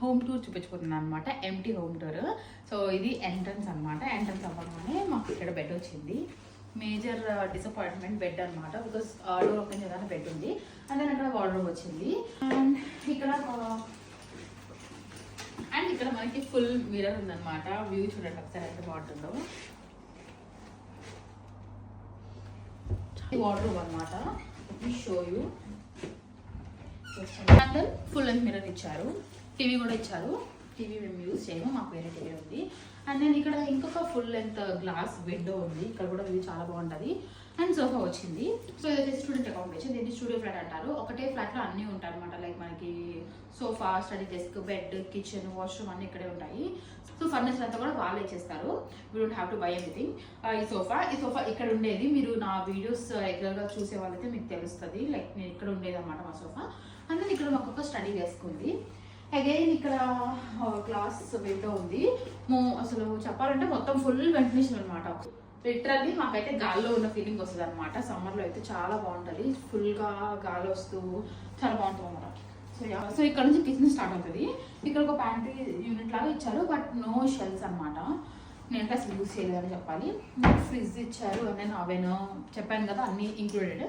Home tour చూపించుకుంటున్నాను అనమాట, empty home tour. So ఇది entrance అనమాట. ఎంట్రన్స్ అవ్వగానే మాకు ఇక్కడ బెడ్ వచ్చింది. మేజర్ డిసప్పాయింట్మెంట్ బెడ్ అనమాట, బికాస్ డోర్ ఓపెన్ చేయగానే బెడ్ ఉంది. అండ్ దెన్ అక్కడ వార్డ్రోబ్ వచ్చింది. అండ్ ఇక్కడ మనకి ఫుల్ మిర్రర్ ఉందన్నమాట. వ్యూ చూడండి ఒకసారి ఎంత బాగుంటుందో. వార్డ్రోబ్ అనమాట, show you. And then full length mirror ఇచ్చారు. టీవీ కూడా ఇచ్చారు. టీవీ మేము యూజ్ చేయము, మాకు వేరే టీవీ ఉంది. అండ్ నేను ఇక్కడ ఇంకొక ఫుల్ లెంత్ గ్లాస్ విండో ఉంది, ఇక్కడ కూడా వ్యూ చాలా బాగుంటుంది. అండ్ సోఫా వచ్చింది. సో ఇది వచ్చేసి స్టూడెంట్ అకామిడేషన్, దీన్ని స్టూడియో ఫ్లాట్ అంటారు. ఒకటే ఫ్లాట్లో అన్నీ ఉంటాయి అనమాట. లైక్ మనకి sofa, study desk, bed, kitchen, washroom అన్నీ ఇక్కడే ఉంటాయి. సో ఫర్నిచర్ అంతా కూడా వాళ్ళే ఇచ్చేస్తారు. We don't have to buy anything. ఈ సోఫా ఇక్కడ ఉండేది. మీరు నా వీడియోస్ రెగ్యులర్గా చూసే వాళ్ళైతే మీకు తెలుస్తుంది. లైక్ నేను ఇక్కడ ఉండేది అనమాట మా సోఫా. అండ్ దెన్ ఇక్కడ మాకు ఒక స్టడీ డెస్క్ ఉంది. అగైన్ ఇక్కడ గ్లాస్ విండో ఉంది. అసలు చెప్పాలంటే మొత్తం ఫుల్ వెంటిలేషన్ అనమాట. లిటరల్లీ మాకైతే గాల్లో ఉన్న ఫీలింగ్ వస్తుంది అనమాట. సమ్మర్లో అయితే చాలా బాగుంటుంది, ఫుల్గా గాలి వస్తూ చాలా బాగుంటుంది అనమాట. సో ఇక్కడ నుంచి కిచెన్ స్టార్ట్ అవుతుంది. ఇక్కడ ఒక ప్యాంట్రీ యూనిట్ లాగా ఇచ్చారు, బట్ నో షెల్స్ అనమాట. నేనంటే అసలు యూజ్ చేయలేదని చెప్పాలి. ఫ్రిడ్జ్ ఇచ్చారు, అండ్ నేను అవెన్ చెప్పాను కదా అన్నీ ఇంక్లూడెడ్.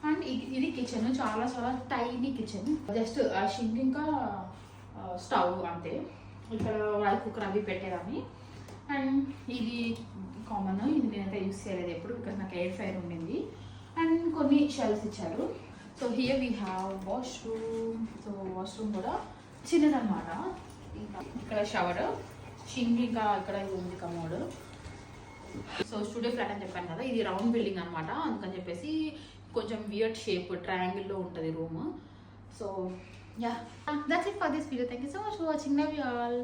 అండ్ ఇది కిచెన్, చాలా చాలా టైనీ కిచెన్. జస్ట్ షింక్ ఇంకా స్టవ్ అంతే. ఇక్కడ రైస్ కుక్కర్ అవి పెట్టేదాన్ని. అండ్ ఇది కామన్, ఇది నేనైతే యూస్ చేయలేదు ఎప్పుడు, బికాస్ నాకు ఎయిర్ ఫ్రైర్ ఉండింది. అండ్ కొన్ని షెల్స్ ఇచ్చారు. So here we have washroom. So washroom కూడా చిన్నదన్నమాట. ఇంకా ఇక్కడ షవర్, షింక్, ఇంకా ఇక్కడ ఇది ఉంది కమోడ్. సో స్టూడియో ఫ్లాట్ అని చెప్పాను కదా, ఇది రౌండ్ బిల్డింగ్ అనమాట. అందుకని చెప్పేసి కొంచెం వియర్డ్ షేప్ ట్రయాంగిల్లో ఉంటుంది room. So yeah, that's it for this video. Thank you so much for watching. Love you all.